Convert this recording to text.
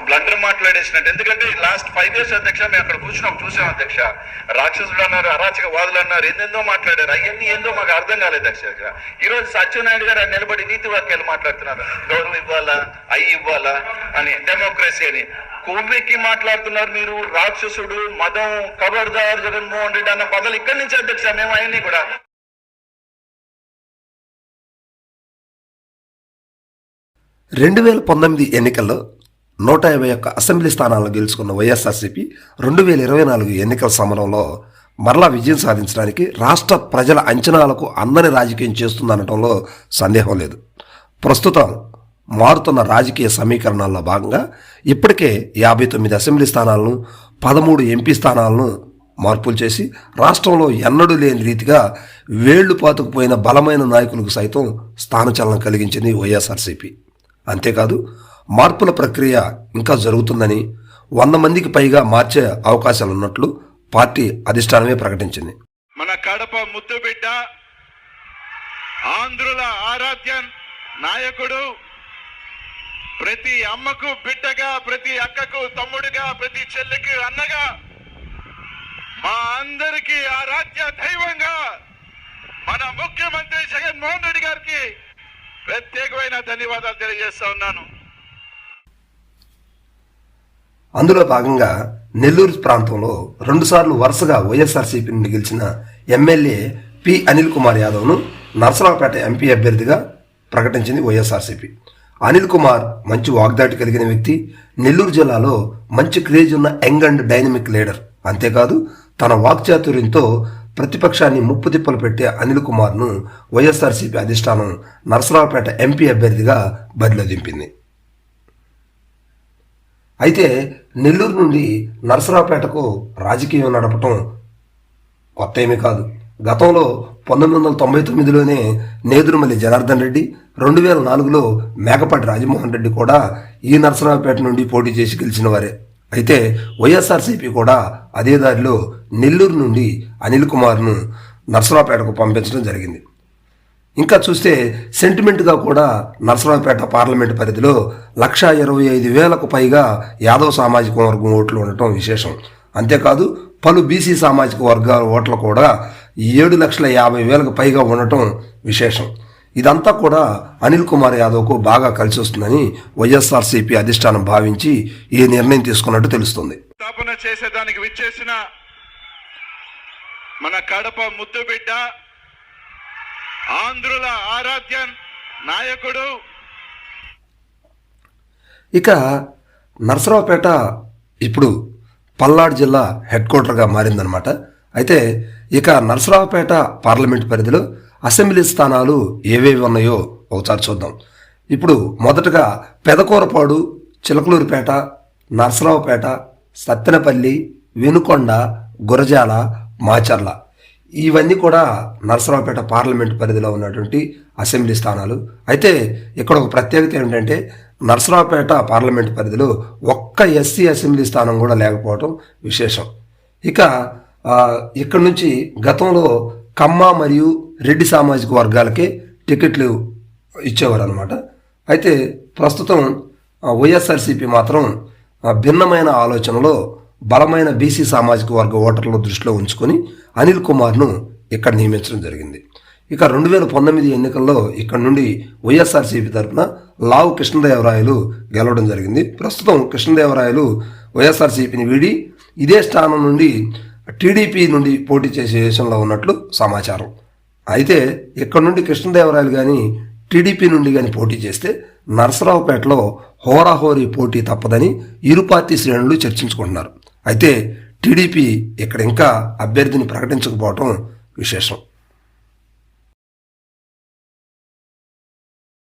Blunder మాట్లాడేసినట్టు. ఎందుకంటే last 5 years అధ్యక్ష మేము అక్కడ కూర్చున్నాం, చూసాం అధ్యక్ష. రాక్షసులు అన్నారు, అరాచకవాదులు అన్నారు, ఏందో మాట్లాడారు. అవన్నీ ఏందో మాకు అర్థం కాలేదు అధ్యక్ష. ఈ రోజు సత్యనారాయణ గారు నిలబడి నీతి వాక్యాలు మాట్లాడుతున్నారు, గౌరవం ఇవ్వాలా, అయ్యి ఇవ్వాలా అని, డెమోక్రసీ అని. కొవ్వెక్కి మాట్లాడుతున్నారు మీరు. రాక్షసుడు, మదం, ఖబర్దార్ జగన్మోహన్ రెడ్డి అన్న పదాలు ఇక్కడి నుంచి అధ్యక్ష. మేము అవన్నీ కూడా 2019 ఎన్నికల్లో 151 అసెంబ్లీ స్థానాలను గెలుచుకున్న వైఎస్ఆర్సీపీ 2024 ఎన్నికల సమరంలో మరలా విజయం సాధించడానికి రాష్ట్ర ప్రజల అంచనాలకు అందని రాజకీయం చేస్తుందనటంలో సందేహం లేదు. ప్రస్తుతం మారుతున్న రాజకీయ సమీకరణాల్లో భాగంగా ఇప్పటికే 59 అసెంబ్లీ స్థానాలను, 13 ఎంపీ స్థానాలను మార్పులు చేసి రాష్ట్రంలో ఎన్నడూ లేని రీతిగా వేళ్లు పాతుకుపోయిన బలమైన నాయకులకు సైతం స్థానచలనం కలిగించింది వైఎస్ఆర్సీపీ. అంతేకాదు మార్పుల ప్రక్రియ ఇంకా జరుగుతుందని, 100 మందికి పైగా మార్చే అవకాశాలున్నట్లు పార్టీ అధిష్టానమే ప్రకటించింది. మన కడప ముద్దుబిడ్డ, ఆంధ్రుల ఆరాధ్య నాయకుడు, ప్రతి అమ్మకు బిడ్డగా, ప్రతి అక్కకు తమ్ముడుగా, ప్రతి చెల్లికి అన్నగా, మా అందరికీ ఆరాధ్య దైవంగా మన ముఖ్యమంత్రి జగన్మోహన్ రెడ్డి గారికి ప్రత్యేకమైన ధన్యవాదాలు తెలియజేస్తా ఉన్నాను. అందులో భాగంగా నెల్లూరు ప్రాంతంలో 2 సార్లు వరుసగా వైఎస్ఆర్సీపీ నుండి గెలిచిన ఎమ్మెల్యే పి అనిల్ కుమార్ యాదవ్ను నరసరావుపేట ఎంపీ అభ్యర్థిగా ప్రకటించింది వైఎస్ఆర్సీపీ. అనిల్ కుమార్ మంచి వాగ్దాటి కలిగిన వ్యక్తి, నెల్లూరు జిల్లాలో మంచి క్రేజ్ ఉన్న యంగ్ అండ్ డైనమిక్ లీడర్. అంతేకాదు తన వాక్చాతుర్యంతో ప్రతిపక్షాన్ని ముప్పుతిప్పలు పెట్టే అనిల్ కుమార్ను వైఎస్ఆర్సీపీ అధిష్టానం నరసరావుపేట ఎంపీ అభ్యర్థిగా బరిలో దింపింది. అయితే నెల్లూరు నుండి నరసరావుపేటకు రాజకీయం నడపటం కొత్త ఏమీ కాదు. గతంలో 1999లోనే నేదురుమల్లి జనార్దన్ రెడ్డి, 2004లో మేకపాటి రాజమోహన్ రెడ్డి కూడా ఈ నరసరావుపేట నుండి పోటీ చేసి గెలిచిన వారే. అయితే వైఎస్ఆర్సీపీ కూడా అదే దారిలో నెల్లూరు నుండి అనిల్ కుమార్ను నరసరావుపేటకు పంపించడం జరిగింది. ఇంకా చూస్తే సెంటిమెంట్గా కూడా నరసరావుపేట పార్లమెంటు పరిధిలో 125,000కు పైగా యాదవ్ సామాజిక వర్గం ఓట్లు ఉండటం విశేషం. అంతేకాదు పలు బీసీ సామాజిక వర్గాల ఓట్లు కూడా 7,50,000కు పైగా ఉండటం విశేషం. ఇదంతా కూడా అనిల్ కుమార్ యాదవ్కు బాగా కలిసి వస్తుందని వైఎస్ఆర్సీపీ అధిష్టానం భావించి ఈ నిర్ణయం తీసుకున్నట్టు తెలుస్తుంది. స్థాపన చేసేదానికి విచ్చేసిన మన కడప ముద్దుబిడ్డ, ఆంధ్రుల ఆరాధ్య నాయకుడు. ఇక నరసరావుపేట ఇప్పుడు పల్నాడు జిల్లా హెడ్ క్వార్టర్గా మారిందనమాట. అయితే ఇక నరసరావుపేట పార్లమెంట్ పరిధిలో అసెంబ్లీ స్థానాలు ఏవేవి ఉన్నాయో ఒకసారి చూద్దాం. ఇప్పుడు మొదటగా పెదకూరపాడు, చిలకలూరుపేట, నరసరావుపేట, సత్తెనపల్లి, వెనుకొండ, గురజాల, మాచర్ల ఇవన్నీ కూడా నరసరావుపేట పార్లమెంట్ పరిధిలో ఉన్నటువంటి అసెంబ్లీ స్థానాలు. అయితే ఇక్కడ ఒక ప్రత్యేకత ఏంటంటే నరసరావుపేట పార్లమెంట్ పరిధిలో ఒక్క ఎస్సీ అసెంబ్లీ స్థానం కూడా లేకపోవడం విశేషం. ఇక ఇక్కడ నుంచి గతంలో కమ్మ మరియు రెడ్డి సామాజిక వర్గాలకే టికెట్లు ఇచ్చేవారు అనమాట. అయితే ప్రస్తుతం వైఎస్ఆర్సీపీ మాత్రం భిన్నమైన ఆలోచనలో బలమైన బీసీ సామాజిక వర్గ ఓటర్ల దృష్టిలో ఉంచుకొని అనిల్ కుమార్ను ఇక్కడ నియమించడం జరిగింది. ఇక 2019 ఎన్నికల్లో ఇక్కడ నుండి వైఎస్ఆర్సీపీ తరఫున లావు కృష్ణదేవరాయలు గెలవడం జరిగింది. ప్రస్తుతం కృష్ణదేవరాయలు వైఎస్ఆర్సీపీని వీడి ఇదే స్థానం నుండి టీడీపీ నుండి పోటీ చేసే యోచనలో ఉన్నట్లు సమాచారం. అయితే ఇక్కడ నుండి కృష్ణదేవరాయలు కానీ టీడీపీ నుండి కానీ పోటీ చేస్తే నరసరావుపేటలో హోరాహోరీ పోటీ తప్పదని ఇరు పార్టీ శ్రేణులు చర్చించుకుంటున్నారు. అయితే టీడీపీ ఇక్కడ ఇంకా అభ్యర్థిని ప్రకటించకపోవటం విశేషం.